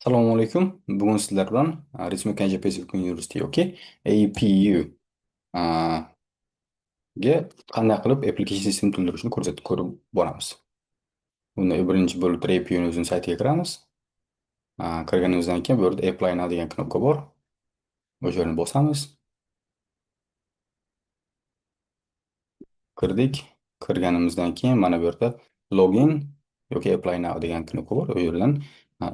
Assalomu alaykum. Bugun sizlar bilan Respublika Pacific University yoki APU ga qanday qilib application system to'ldirishni ko'rsatib ko'rib boramiz. Bunda birinchi bo'lib APU'ning o'zining saytiga kiramiz. Kirganimizdan keyin bu yerda Apply Now degan knopka bor. O'sha yerni bosamiz. Kirdik. Kirganimizdan keyin mana bu yerda Login yoki Apply Now degan knopka bor. O yerdan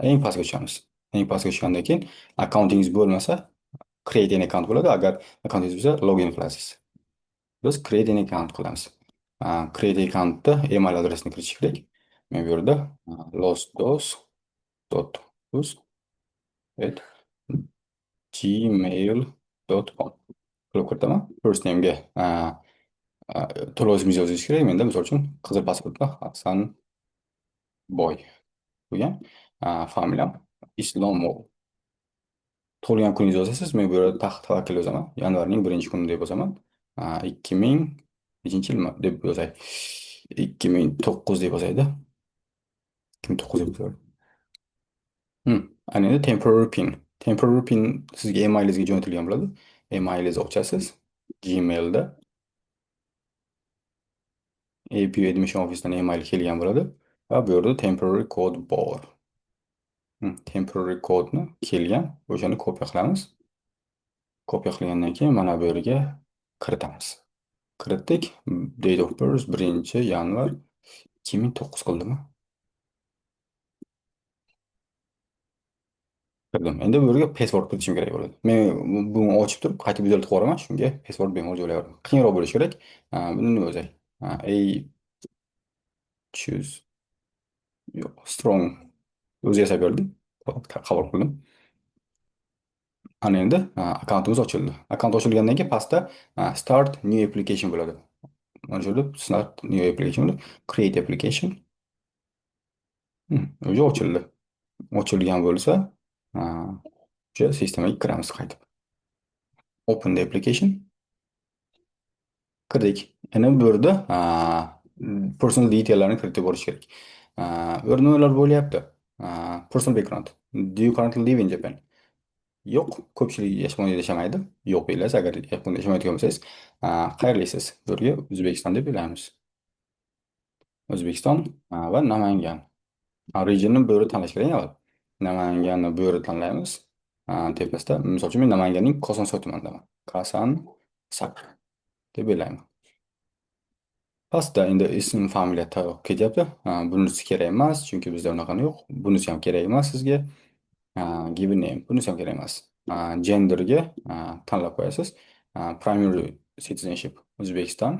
eng pastga tushamiz. Eng pastga tushgandan keyin accountingiz bo'lmasa Create an account bo'ladi. Agar accountingiz bo'lsa login qilasiz. Biz create an account qilamiz. Create accountda email adresini kiritish kerak. Men bu yerda lostdos.uz at gmail.com qilib kiritaman. First name'ga to'liq ismingizni yozish kerak. Menda misol uchun qizil pasportda Hasanboy bo'lgan. Familiyam Islomov. Tug'ilgan kuningizni yozasiz. Men bu yerda tavakkal yozaman. Yanvarning 1-kuni deb yozaman. 2000 nechinchi yil deb yozay. 2009 deb yozaydi. 2009 deb yozay. Ana endi temporary pin. Temporary pin sizga emailingizga jo'natilgan bo'ladi. Emailingizni ochasiz. Gmailda APU Admission Office'dan email kelgan bo'ladi. Va bu yerda temporary code bor. Temporary code'ni kelgan. O'shani kopiya qilamiz. Kopiya qilgandan keyin mana bu yerga kiritamiz. Kiritdik. Date of birth 1-yanvar 2009 qildimi? Kirdim. Endi bu yerga password kiritishim kerak bo'ladi. Men buni ochib turib, qaytib uzatib yuboraman. Shunga password bemalol joylayveraman. Qiyinroq bo'lishi kerak. Buni nima yozay? Choose yo'q, strong. O'zi yasab berdi. Qabul qildim. Ana endi akkauntimiz ochildi. Akkaunt ochilgandan keyin pastda start new application bo'ladi. Mana shu yerda start new application bo'ladi. Create application. O'zi ochildi. Ochilgan bo'lsa, o'sha sistemaga kiramiz qaytib. Open the application. Kirdik. Endi bu yerda personal detaillarni kiritib borish kerak. Bu yerda nimalar bo'lyapti? Personal background. Do you currently live in Japan? Yo'q, ko'pchilik Yaponiyada yashamaydi. Yo'q deyilasiz. Agar Yaponiyada yashamayotgan bo'lsangiz, qayerlisiz? Bu yerga O'zbekiston deb belamiz. O'zbekiston va Namangan. Regionni bu yerda tanlash kerak avval. Namanganni bu yerda tanlaymiz. Tepasida, misol uchun men Namanganning Kosonsoy tumanidaman. Kosansak deb bellayman. Pastda endi ism, familiya ketyapti. Bunisi kerak emas, chunki bizda unaqani yo'q. Bunisi ham kerak emas sizga. Given name. Bunisi ham kerak emas. Genderga tanlab qo'yasiz. Primary citizenship O'zbekiston.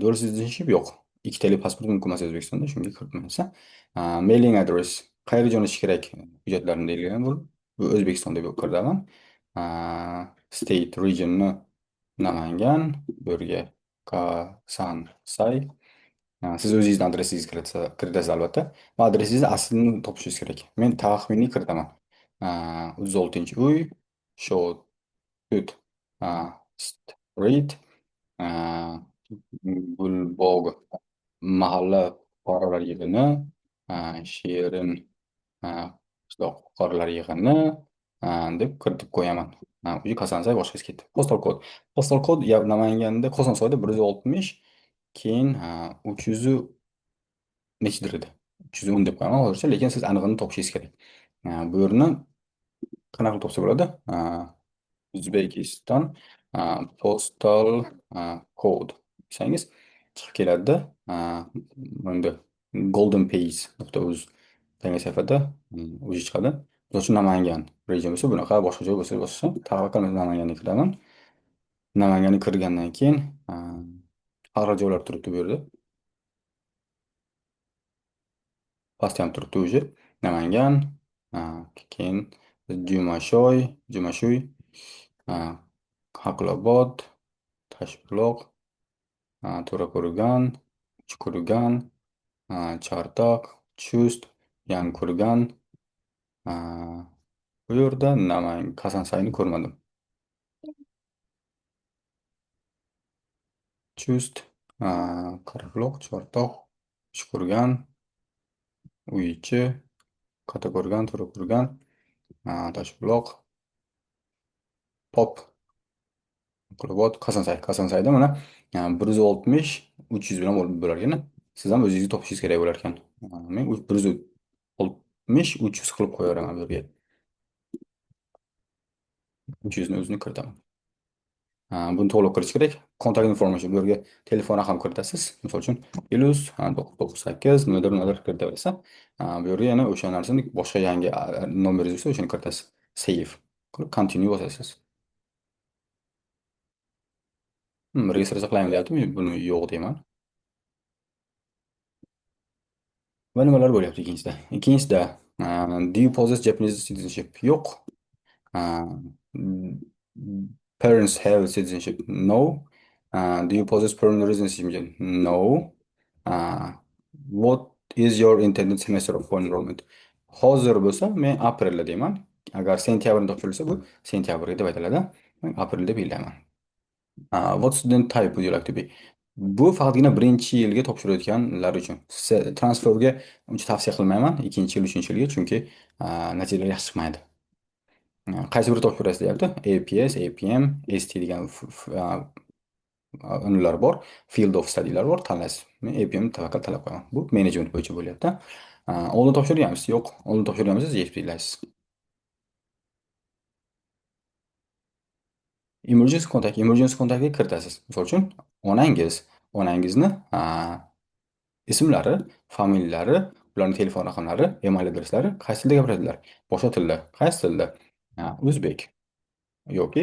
Dual citizenship yo'q. Ikkitalik pasport mumkin emas O'zbekistonda, shunga kiritmayapsiz. Mailing address. Qayerga jo'natish kerak hujjatlarni deyilgan bo'lib, bu O'zbekiston deb kirdaman. State regionni Namangan, bu yerga Kosansay. Siz o'zingizning adresingizni kiritasiz albatta. Va adresingizni aslini topishingiz kerak. Men taxminiy kiritaman. 36-uy, Showtut Street, Gulbog mahalla fuqarolar yig'ini, Shirin qishloq fuqarolar yig'ini deb kiritib qo'yaman. Uyi Kosansay boshqasi ketdi. Postal kod. Postal kod Namanganda Kosonsoyda 160, keyin 300 nechidir edi? 310 deb qo'yaman hozircha, lekin siz anig'ini topishingiz kerak. Bu yerni qanaqa qilib topsa bo'ladi? O'zbekiston postal code desangiz chiqib keladida. Bunda goldenpace.uz degan sahifada o'zi chiqadi. Misol uchun Namangan reja bo'lsa, bunaqa boshqa joy bo'lsa boshqa. Tavakkal Namanganga kiraman. Namanganga kirgandan keyin har xil joylar turibdi bu yerda. Pastda ham turibdi o'zi. Namangan, keyin Jumashoy, Haqlobod, Toshbuloq, To'rako'rgan, Uchko'rgan, Chortoq, Chust, Yangiqo'rg'on. Bu yerda Kosansayni ko'rmadim. Chust, Qariqloq, Chortoq, Uchko'rgan, Uyichi, Katta To'ra ko'rgan, Toshbuloq, Pop, Qo'rg'ot, Kosansay. Mana 160, 300 bilan bo'larkan. Siz ham o'zingizni topishingiz kerak bo'lar ekan. Men 160, 300 qilib qo'yaveraman bu yerga. 300 ni o'zini kiritaman. Buni to'liq kirish kerak. Contact information bu yerga telefon raqam kiritasiz. Misol uchun +998 nimadir kiritaversa, bu yerga yana o'sha narsani boshqa yangi nomeringiz bo'lsa o'shani kiritasiz. Save qilib continue bosasiz. Registratsiya qilaymi deyapti. Men buni yo'q deyman. Va nimalar bo'lyapti ikkinchisida? Ikkinchisida do you possess Japanese citizenship? Yo'q. Uh, Parents have citizenship? No. Do you possess permanent residency? No. Uh, what is your intended semester of enrollment? Hozir bo'lsa men aprelda deyman. Agar sentyabrda topshirilsa bu sentyabrga deb aytiladi. Men aprel deb belgilayman. What student type would you like to be? Bu faqatgina birinchi yilga topshirayotganlar uchun. Transferga uncha tavsiya qilmayman ikkinchi yil, uchinchi yilga, chunki natijalar yaxshi chiqmaydi. Qaysi biri topshirasiz deyapti? APS, APM, ST degan unlar bor, Field of Study'lar bor, tanlaysiz. Men APM tavakkal tanlab qo'yaman. Bu menejment bo'yicha bo'lyapti. Oldin topshirganmisiz? Yo'q. Oldin topshirganmisiz? Yetib belgilaysiz. Emergency contactga kiritasiz. Misol uchun, onangizni ismlari, familiyalari, ularning telefon raqamlari, email adreslari qaysi tilda gapiradilar? Boshqa tilda. Qaysi tilda? O'zbek yoki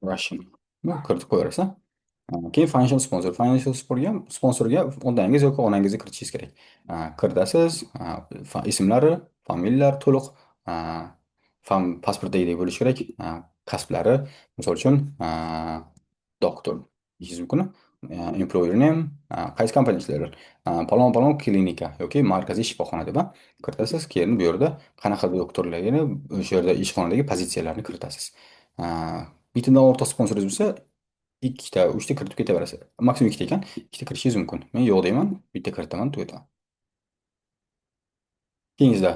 Russian. Bu kiritib qo'yaverasiz. Keyin sponsorga otangiz yoki onangizni kiritishingiz kerak. Kiritasiz, ismlari, familiyalar to'liq, pasportdagidek bo'lishi kerak. Kasblari, misol uchun, doktor deyishingiz mumkin. Employer name, qaysi kompaniyada ishlaydilar? Palon klinika yoki markaziy shifoxona deb kiritasiz. Keyin bu yerda qanaqa doktorligini, o'sha yerda ishxonadagi pozitsiyalarni kiritasiz. Bittadan o'rtoq sponsoringiz bo'lsa, ikkita, uchta kiritib ketaverasiz. Maksimum ikkita ekan, ikkita kirishingiz mumkin. Men yo'q deyman, bitta kiritaman, tugataman. Keyingizda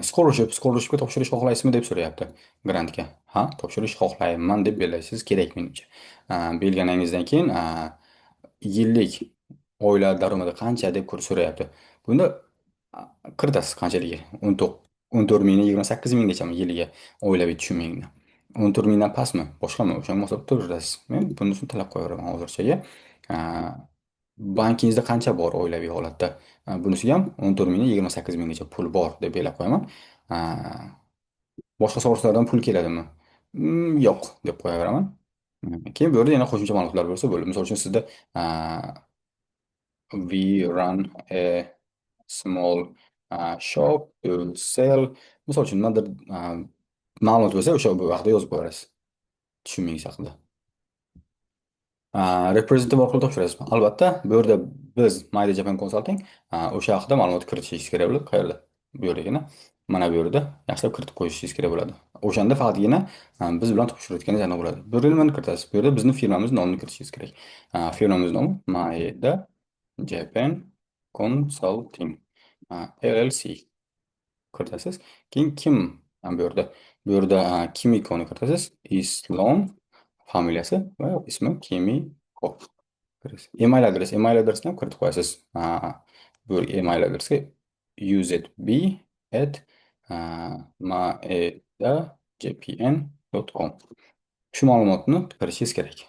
scholarshipga topshirish xohlaysizmi deb so'rayapti. Grantga. Ha, topshirish xohlayman deb belgilashingiz kerak menimcha. Belgilanganingizdan keyin yillik oila daromadi qancha deb so'rayapti. Bunda kiritasiz qanchaligi? 14 mingdan 28 minggacha yiliga oilaviy tushumingni. 14 mingdan pastmi, boshqami? O'shanga moslab kiritasiz. Men bunisini talab qo'yaveraman hozirchaga. Bankingizda qancha bor oilaviy holatda? Bunisiga ham 14 mingdan 28 minggacha pul bor deb belgilab qo'yaman. Boshqa sourcelardan pul keladimi? Yo'q deb qo'yaveraman. Keyin bu yerda yana qo'shimcha ma'lumotlar bo'lsa bo'ladi. Misol uchun sizda we run a small shop to sell. Misol uchun nimadir ma'lumot bo'lsa, o'sha bu vaqtda yozib qo'yasiz. Tushuningiz haqida. Reprezentativ orqali topshirasiz. Albatta, bu yerda biz Mayda Japan Consulting o'sha haqida ma'lumot kiritishingiz kerak bo'ladi. Qayerda? Bu yerdagina. Mana bu yerda yaxshilab kiritib qo'yishingiz kerak bo'ladi. O'shanda faqatgina biz bilan topshirayotganingiz aniq bo'ladi. Bu yerda nimani kiritasiz? Bu yerda bizni firmamiz nomini kiritishingiz kerak. Firmamiz nomi Mayda Japan Consulting LLC kiritasiz. Keyin kim bu yerda Kimiko'ni kiritasiz. Islom familiyasi va ismi Kimiko. Email adresini ham kiritib qo'yasiz. Bu email adresi uzb@maedajpn.com. Shu ma'lumotni kiritishingiz kerak.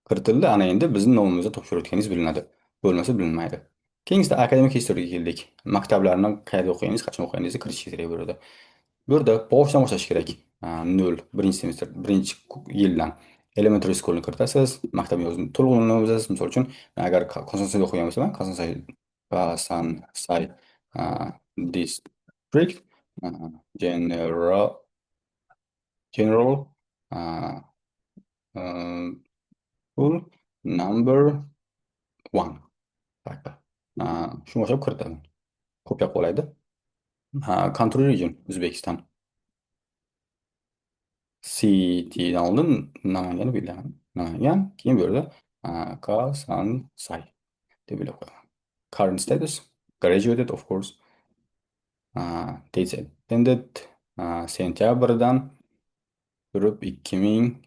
Kiritildi, ana endi bizning nomimizda topshirayotganingiz bilinadi. Bo'lmasa bilinmaydi. Keyingisida akademik historyga keldik. Maktablarni qayerda o'qiganingiz, qachon o'qiganingizni kiritishingiz kerak bo'ladi. Bu yerda boshidan boshlash kerak. 0, birinchi semestr, birinchi yildan elementary schoolni kiritasiz, maktab yozuvini to'liq yozasiz. Misol uchun, agar Kosansayda o'qigan bo'lsam, Kosansay district general school number 1. Shunga o'xshab kiritaman. Ko'plab qolaydi. Country region O'zbekiston. Citydan oldin Namanganni belgilaman. Namangan, keyin bu yerda Kosansay deb belgilab qo'yaman. Current status graduated, of course. Dates attended, sentyabrdan turib 2000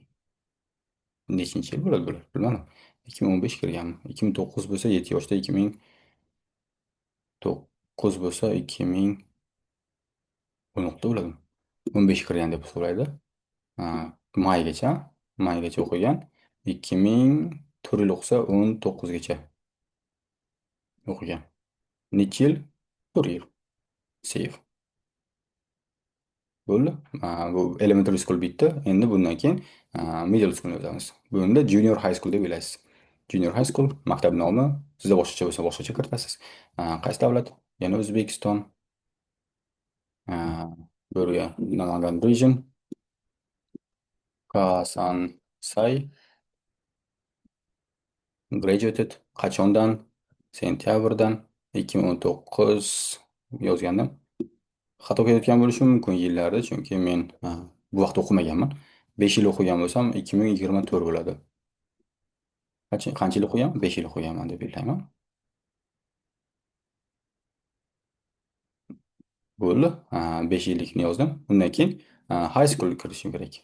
nechinchi yil bo'ladi bular? Bilmadim. 2015 kirganman. 2009 bo'lsa 7 yoshda, 2009 bo'lsa 2016 bo'ladimi? 15 kirgan deb hisoblaydi. Maygacha, maygacha o'qigan. 2000 yil o'qisa 19gacha o'qigan. Necha yil? 4 yil. Safe. Bo'ldi. Bu elementary school bitdi. Endi bundan keyin middle schoolni o'tamiz. Bunda junior high school deb o'ylaysiz. Junior high school maktab nomi sizda boshqacha bo'lsa boshqacha kiritasiz. Qaysi davlat? Yana O'zbekiston. Bu yerga Namangan region, Kasansay, graduated qachondan? Sentyabrdan 2019 yozgandim. Xato ketayotgan bo'lishim mumkin yillarni, chunki men bu vaqt o'qimaganman. 5 yil o'qigan bo'lsam 2024 bo'ladi. Qancha yil o'qiganman? 5 yil o'qiganman deb o'ylayman. Bo'ldi. 5 yillikni yozdim. Undan keyin high school kirishim kerak.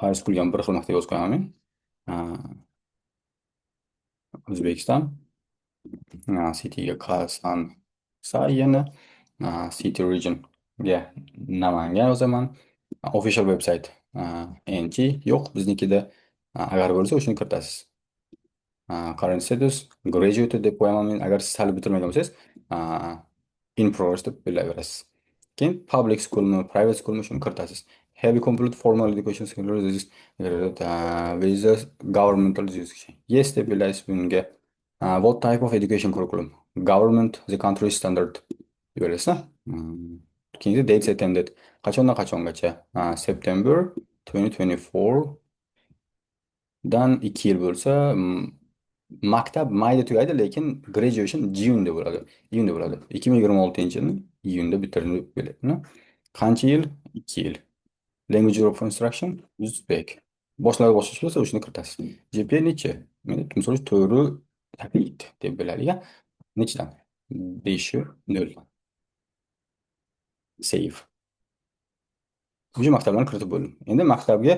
High schoolga ham bir xil maqta yozib qo'yaman men. O'zbekiston, cityga Kasansay yana, city regionga Namangan yozaman. Official website NG yo'q biznikida. Agar bo'lsa o'shani kiritasiz. Current status graduate deb qo'yaman men. Agar siz hali bitirmagan bo'lsangiz, in progress deb bilaverasiz. Keyin public schoolmi, private schoolmi shuni kiritasiz. Have you completed formal education secondary with the governmental education? Yes deb bilaysiz bunga. What type of education curriculum? Government, the country standard deb bilasizlar. Keyin dates attended. Qachondan qachongacha? September 2024 dan 2 yil bo'lsa, maktab mayda tugaydi, lekin graduation iyunda bo'ladi. Iyunda bo'ladi. 2026-yilni iyunda bitirdim deb bilayman. Qancha yil? 2 yil. Language of instruction Uzbek. Boshlari boshqa bo'lsa o'shani kiritasiz. GPA necha? Men misol uchun 4 deb biladigan. Nechidan? 5 0. Save. O'sha maktablarni kiritib bo'ldim. Endi maktabga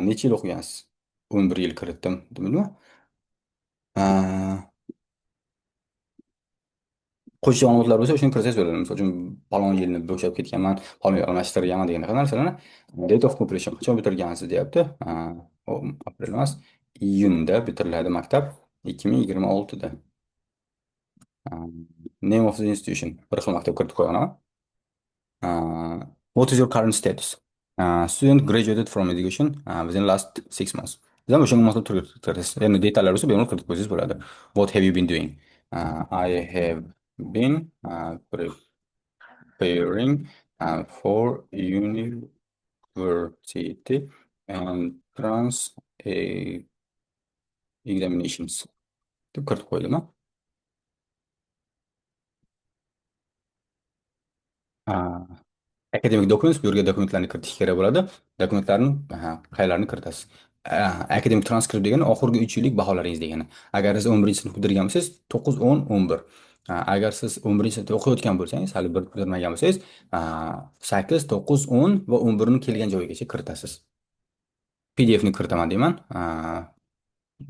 necha yil o'qigansiz? 11 yil kiritdim, demadimi? Qo'shimcha ma'lumotlar bo'lsa o'shani kiritsangiz bo'ladi. Misol uchun falon yilni bo'shab ketganman, falon yil almashtirganman degan narsalarni date of completion qachon bitirgansiz deyapti. Aprel emas, iyunda bitiriladi maktab 2026da. Name of the institution. Bir xil maktab kiritib qo'yaman. What is your current status? Student graduated from education within last 6 months. Bizdan o'shanga mos kirasiz. Endi detallar bo'lsa bemalol kiritib qo'ysangiz bo'ladi. What have you been doing? I have been preparing for university entrance examinations deb kiritib qo'ydim. Academic documents, bu yerga dokumentlarni kiritish kerak bo'ladi. Dokumentlarni qayerlarni kiritasiz? Academic transcript degani oxirgi 3 yillik baholaringiz degani. Agar siz 11-sinf bitirgan bo'lsangiz 9, 10, 11. Agar siz 11-sinfda o'qiyotgan bo'lsangiz, hali bitirmagan bo'lsangiz, 8, 9, 10 va 11 ni kelgan joyigacha kiritasiz. PDF ni kiritaman deyman.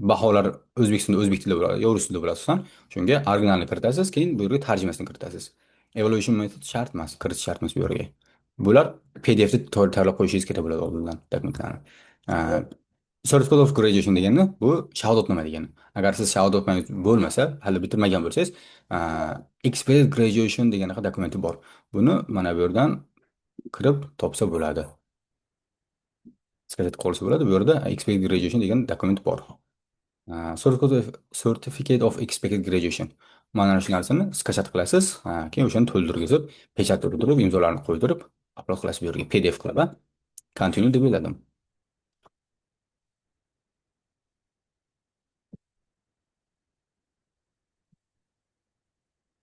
Baholar O'zbekistonda o'zbek tilida bo'ladi, yo rus tilida bo'ladi asosan. Shunga originalni kiritasiz, keyin bu yerga tarjimasini kiritasiz. Evaluation method shart emas, kiritish shart emas bu yerga. Bular PDFda tayyorlab qo'yishingiz kerak bo'ladi oldindan dokumentlarni. Certificate of graduation degani bu shahodatnoma degani. Agar siz shahodatnomangiz bo'lmasa, hali bitirmagan bo'lsangiz, expected graduation degan dokumenti bor. Buni mana bu yerdan kirib topsa bo'ladi. Skelet qolsa bo'ladi. Bu yerda expected graduation degan dokument bor. Certificate of expected graduation. Mana shu narsani skachat qilasiz, keyin o'shani to'ldirgizib, pechat urdirib, imzolarni qo'ydirib, upload qilasiz bu yerga PDF qilib, continue deb yozdim.